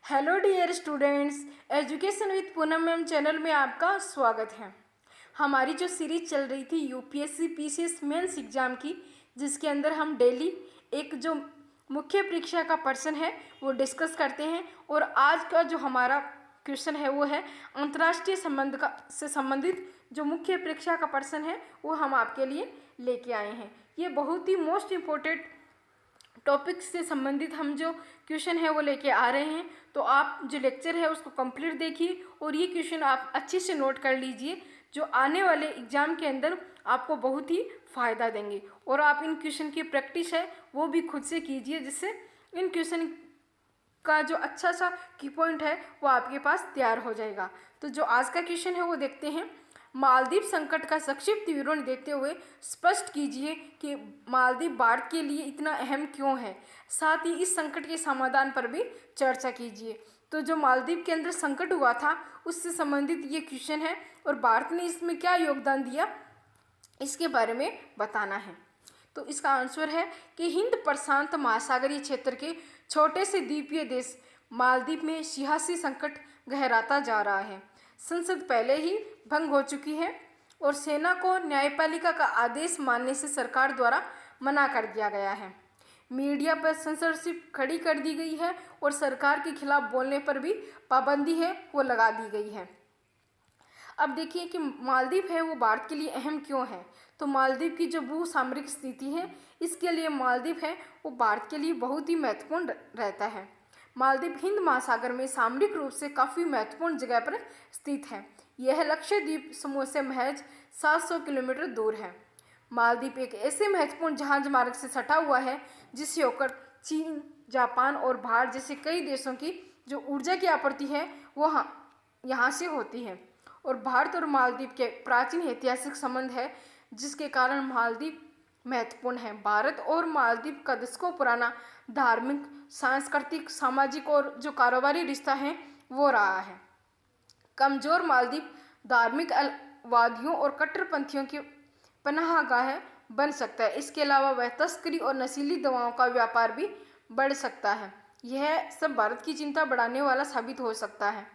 Hello dear students, education with Poonam ma'am channel में आपका स्वागत है। हमारी जो सीरीज चल रही थी यूपीएससी पीसीएस मेंस एग्ज़ाम की, जिसके अंदर हम डेली एक जो मुख्य परीक्षा का पर्सन है वो डिस्कस करते हैं। और आज का जो हमारा क्वेश्चन है वो है अंतर्राष्ट्रीय संबंध का से संबंधित जो मुख्य परीक्षा का पर्सन है वो हम आपके लिए लेके आए हैं। ये बहुत ही मोस्ट इम्पोर्टेंट टॉपिक से संबंधित हम जो क्वेश्चन है वो लेके आ रहे हैं। तो आप जो लेक्चर है उसको कंप्लीट देखिए और ये क्वेश्चन आप अच्छे से नोट कर लीजिए, जो आने वाले एग्ज़ाम के अंदर आपको बहुत ही फ़ायदा देंगे। और आप इन क्वेश्चन की प्रैक्टिस है वो भी खुद से कीजिए, जिससे इन क्वेश्चन का जो अच्छा सा की पॉइंट है वो आपके पास तैयार हो जाएगा। तो जो आज का क्वेश्चन है वो देखते हैं। मालदीव संकट का संक्षिप्त विवरण देते हुए स्पष्ट कीजिए कि मालदीव भारत के लिए इतना अहम क्यों है। साथ ही इस संकट के समाधान पर भी चर्चा कीजिए। तो जो मालदीव के अंदर संकट हुआ था उससे संबंधित ये क्वेश्चन है और भारत ने इसमें क्या योगदान दिया इसके बारे में बताना है। तो इसका आंसर है कि हिंद प्रशांत महासागरीय क्षेत्र के छोटे से द्वीपीय देश मालदीव में सियासी संकट गहराता जा रहा है। संसद पहले ही भंग हो चुकी है और सेना को न्यायपालिका का आदेश मानने से सरकार द्वारा मना कर दिया गया है। मीडिया पर सेंसरशिप खड़ी कर दी गई है और सरकार के खिलाफ बोलने पर भी पाबंदी है वो लगा दी गई है। अब देखिए कि मालदीव है वो भारत के लिए अहम क्यों है। तो मालदीव की जो भू सामरिक स्थिति है इसके लिए मालदीव है वो भारत के लिए बहुत ही महत्वपूर्ण रहता है। मालदीव हिंद महासागर में सामरिक रूप से काफ़ी महत्वपूर्ण जगह पर स्थित है। यह लक्षद्वीप समूह से महज 700 किलोमीटर दूर है। मालदीव एक ऐसे महत्वपूर्ण जहाज मार्ग से सटा हुआ है जिससे होकर चीन, जापान और भारत जैसे कई देशों की जो ऊर्जा की आपूर्ति है वो यहाँ से होती है। और भारत और मालदीव के प्राचीन ऐतिहासिक संबंध है जिसके कारण मालदीव महत्वपूर्ण है। भारत और मालदीव का दशकों पुराना धार्मिक, सांस्कृतिक, सामाजिक और जो कारोबारी रिश्ता है वो रहा है। कमजोर मालदीव धार्मिक अलवादियों और कट्टरपंथियों की पनाहगाह बन सकता है। इसके अलावा वह तस्करी और नशीली दवाओं का व्यापार भी बढ़ सकता है। यह सब भारत की चिंता बढ़ाने वाला साबित हो सकता है।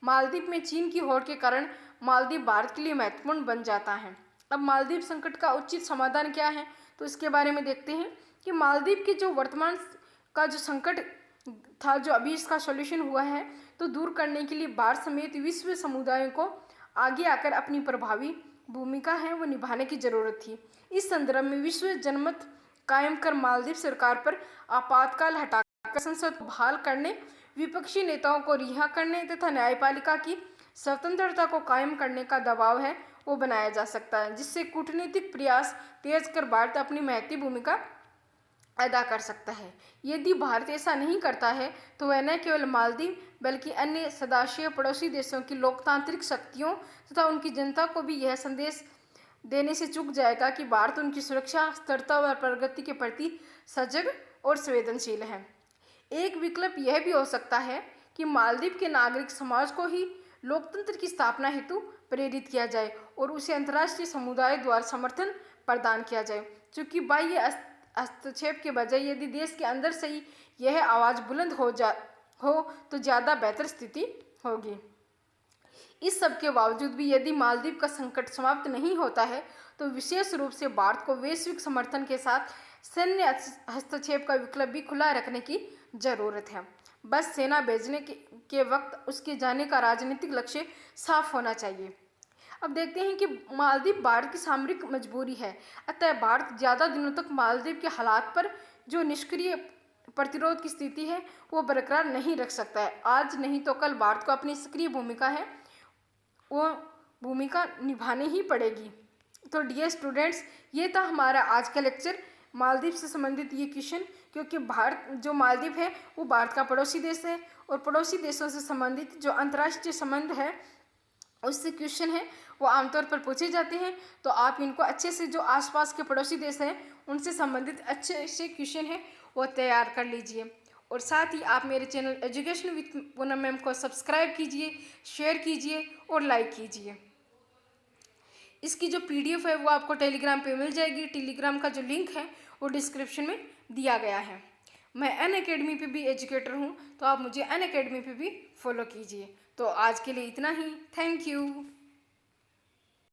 मालदीव में चीन की होड़ के कारण मालदीव भारत के लिए महत्वपूर्ण बन जाता है। अब मालदीव संकट का उचित समाधान क्या है तो इसके बारे में देखते हैं कि मालदीव के जो वर्तमान का जो संकट था, जो अभी इसका सॉल्यूशन हुआ है, तो दूर करने के लिए भारत समेत विश्व समुदाय को आगे आकर अपनी प्रभावी भूमिका है वो निभाने की जरूरत थी। इस संदर्भ में विश्व जनमत कायम कर मालदीव सरकार पर आपातकाल हटाकर संसद को बहाल करने, विपक्षी नेताओं को रिहा करने तथा न्यायपालिका की स्वतंत्रता को कायम करने का दबाव है वो बनाया जा सकता है, जिससे कूटनीतिक प्रयास तेज कर भारत अपनी महत्वपूर्ण भूमिका अदा कर सकता है। यदि भारत ऐसा नहीं करता है तो वह न केवल मालदीव बल्कि अन्य सदस्य पड़ोसी देशों की लोकतांत्रिक शक्तियों तथा उनकी जनता को भी यह संदेश देने से चूक जाएगा कि भारत उनकी सुरक्षा, स्थिरता व प्रगति के प्रति सजग और संवेदनशील है। एक विकल्प यह भी हो सकता है कि मालदीव के नागरिक समाज को ही लोकतंत्र की स्थापना हेतु प्रेरित किया जाए और उसे अंतर्राष्ट्रीय समुदाय द्वारा समर्थन प्रदान किया जाए। चूँकि बाह्य हस्तक्षेप के बजाय यदि देश के अंदर से ही यह आवाज़ बुलंद हो तो ज़्यादा बेहतर स्थिति होगी। इस सब के बावजूद भी यदि मालदीव का संकट समाप्त नहीं होता है तो विशेष रूप से भारत को वैश्विक समर्थन के साथ सैन्य हस्तक्षेप का विकल्प भी खुला रखने की जरूरत है। बस सेना भेजने के वक्त उसके जाने का राजनीतिक लक्ष्य साफ होना चाहिए। अब देखते हैं कि मालदीव भारत की सामरिक मजबूरी है, अतः भारत ज़्यादा दिनों तक मालदीव के हालात पर जो निष्क्रिय प्रतिरोध की स्थिति है वो बरकरार नहीं रख सकता है। आज नहीं तो कल भारत को अपनी सक्रिय भूमिका है वो भूमिका निभानी ही पड़ेगी। तो डियर स्टूडेंट्स, ये था हमारा आज का लेक्चर मालदीव से संबंधित ये क्वेश्चन, क्योंकि भारत जो मालदीव है वो भारत का पड़ोसी देश है और पड़ोसी देशों से संबंधित जो अंतर्राष्ट्रीय संबंध है उससे क्वेश्चन है वो आमतौर पर पूछे जाते हैं। तो आप इनको अच्छे से जो आसपास के पड़ोसी देश हैं उनसे संबंधित अच्छे से क्वेश्चन है वो तैयार कर लीजिए। और साथ ही आप मेरे channel education with Poonam ma'am को सब्सक्राइब कीजिए, शेयर कीजिए और लाइक कीजिए। इसकी जो PDF है वो आपको टेलीग्राम पे मिल जाएगी। टेलीग्राम का जो लिंक है वो डिस्क्रिप्शन में दिया गया है। मैं अनअकैडमी पे भी एजुकेटर हूँ, तो आप मुझे अनअकैडमी पे भी फॉलो कीजिए। तो आज के लिए इतना ही। Thank you.